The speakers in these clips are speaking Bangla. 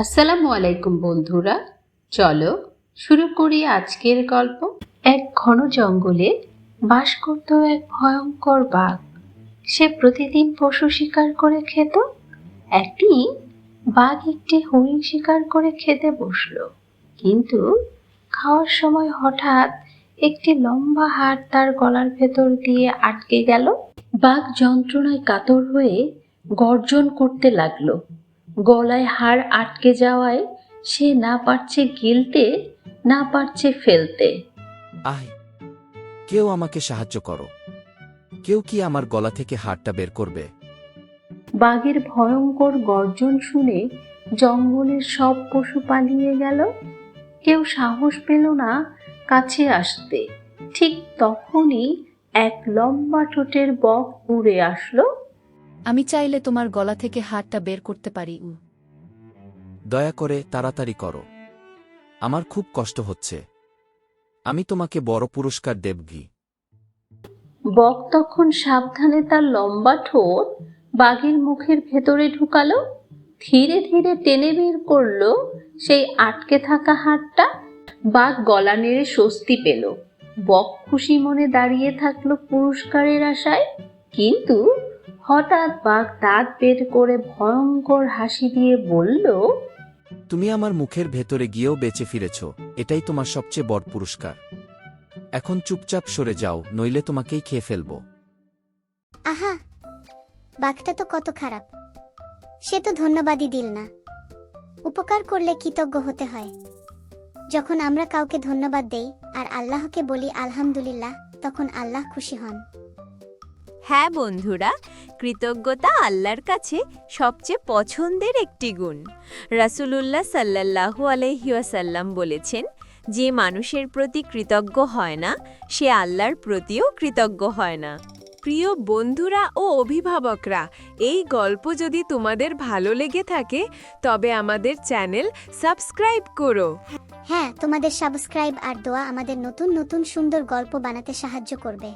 আসসালামু আলাইকুম বন্ধুরা, চলো শুরু করি আজকের গল্প। এক ঘন জঙ্গলে বাস করত এক ভয়ঙ্কর বাঘ। সে প্রতিদিন পশু শিকার করে খেত। একদিন বাঘ একটি হরিণ শিকার করে খেতে বসলো, কিন্তু খাওয়ার সময় হঠাৎ একটি লম্বা হাড় তার গলার ভেতর দিয়ে আটকে গেল। বাঘ যন্ত্রণায় কাতর হয়ে গর্জন করতে লাগলো। গলায় হাড় আটকে যাওয়ায় সে না পারছে গিলতে, না পারছে ফেলতে। আহ, কেউ আমাকে সাহায্য করো। কেউ কি আমার গলা থেকে হাড়টা বের করবে? বাঘের ভয়ঙ্কর গর্জন শুনে জঙ্গলের সব পশু পালিয়ে গেল। কেউ সাহস পেল না কাছে আসতে। ঠিক তখনই এক লম্বা ঠোঁটের বক উড়ে আসলো। আমি চাইলে তোমার গলা থেকে হাড়টা বের করতে পারি। দয়া করে তাড়াতাড়ি করো, আমার খুব কষ্ট হচ্ছে। আমি তোমাকে বড় পুরস্কার দেবগি। বক তখন সাবধানে তার লম্বা ঠোঁট বাঘের মুখের ভেতরে ঢুকালো। ধীরে ধীরে টেনে বের করলো সেই আটকে থাকা হাড়টা। বাঘ গলা নেড়ে স্বস্তি পেল। বক খুশি মনে দাঁড়িয়ে থাকলো পুরস্কারের আশায়। কিন্তু হঠাৎ বাঘ দাঁত বের করে ভয়ঙ্কর হাসি দিয়ে বলল, তুমি আমার মুখের ভেতরে গিয়েও বেঁচে ফিরেছ, এটাই তোমার সবচেয়ে বড় পুরস্কার। এখন চুপচাপ সরে যাও, নইলে তোমাকেই খেয়ে ফেলব। আহা, বাঘটা তো কত খারাপ। সে তো ধন্যবাদই দিল না। উপকার করলে কৃতজ্ঞ হতে হয়। যখন আমরা কাউকে ধন্যবাদ দেই আর আল্লাহকে বলি আলহামদুলিল্লাহ, তখন আল্লাহ খুশি হন। হ্যাঁ বন্ধুরা, কৃতজ্ঞতা আল্লাহর কাছে সবচেয়ে পছন্দের একটি গুণ। রাসূলুল্লাহ সাল্লাল্লাহু আলাইহি ওয়াসাল্লাম বলেছেন, যে মানুষের প্রতি কৃতজ্ঞ হয় না, সে আল্লাহর প্রতিও কৃতজ্ঞ হয় না। প্রিয় বন্ধুরা ও অভিভাবকরা, এই গল্প যদি তোমাদের ভালো লেগে থাকে তবে আমাদের চ্যানেল সাবস্ক্রাইব করো। হ্যাঁ, তোমাদের সাবস্ক্রাইব আর দোয়া আমাদের নতুন নতুন সুন্দর গল্প বানাতে সাহায্য করবে।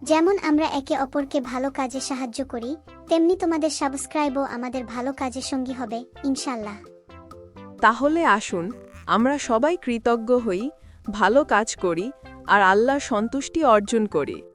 যেমন আমরা একে অপরকে ভালো কাজে সাহায্য করি, তেমনি তোমাদের সাবস্ক্রাইবও আমাদের ভালো কাজে সঙ্গী হবে ইনশাআল্লাহ। তাহলে আসুন আমরা সবাই কৃতজ্ঞ হই, ভালো কাজ করি আর আল্লাহর সন্তুষ্টি অর্জন করি।